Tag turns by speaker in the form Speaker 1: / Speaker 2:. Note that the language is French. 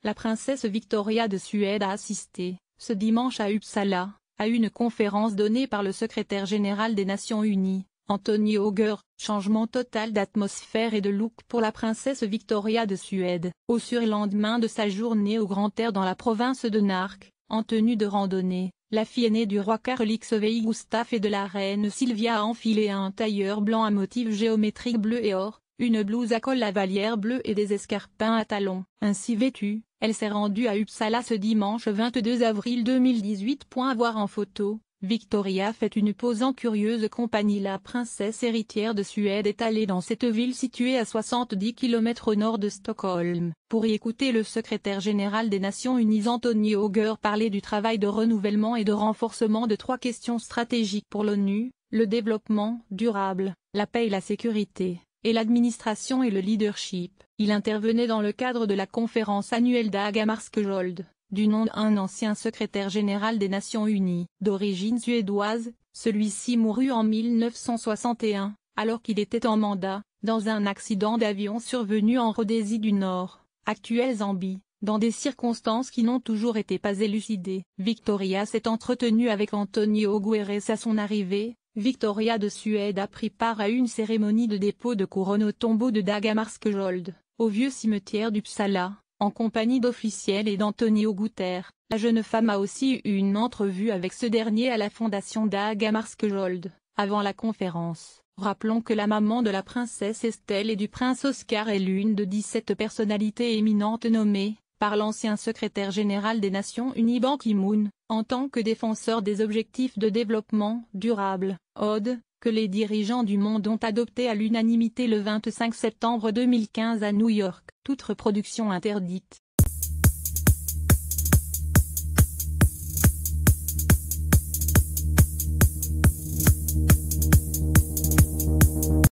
Speaker 1: La princesse Victoria de Suède a assisté, ce dimanche à Uppsala, à une conférence donnée par le secrétaire général des Nations Unies, Anthony Auger. Changement total d'atmosphère et de look pour la princesse Victoria de Suède. Au surlendemain de sa journée au grand air dans la province de Nark, en tenue de randonnée, la fille aînée du roi Carl XVI Gustaf et de la reine Sylvia a enfilé un tailleur blanc à motifs géométriques bleu et or, une blouse à col lavalière bleu et des escarpins à talons. Ainsi vêtue, elle s'est rendue à Uppsala ce dimanche 22 avril 2018. Voir en photo, Victoria fait une pose en curieuse compagnie. La princesse héritière de Suède est allée dans cette ville située à 70 km au nord de Stockholm, pour y écouter le secrétaire général des Nations Unies Anthony Auger parler du travail de renouvellement et de renforcement de 3 questions stratégiques pour l'ONU, le développement durable, la paix et la sécurité, et l'administration et le leadership. Il intervenait dans le cadre de la conférence annuelle d'Hagamarskjold, du nom d'un ancien secrétaire général des Nations Unies. D'origine suédoise, celui-ci mourut en 1961, alors qu'il était en mandat, dans un accident d'avion survenu en Rhodésie du Nord, actuelle Zambie, dans des circonstances qui n'ont toujours été pas élucidées. Victoria s'est entretenue avec Anthony Guterres à son arrivée. Victoria de Suède a pris part à une cérémonie de dépôt de couronne au tombeau de Hagamarskjold, au vieux cimetière d'Uppsala, en compagnie d'officiels et d'Antonio Guterres. La jeune femme a aussi eu une entrevue avec ce dernier à la fondation d'Hagamarskjold, avant la conférence. Rappelons que la maman de la princesse Estelle et du prince Oscar est l'une de 17 personnalités éminentes nommées, par l'ancien secrétaire général des Nations Unies Ban Ki-moon, en tant que défenseur des objectifs de développement durable, ODD, que les dirigeants du monde ont adopté à l'unanimité le 25 septembre 2015 à New York. Toute reproduction interdite.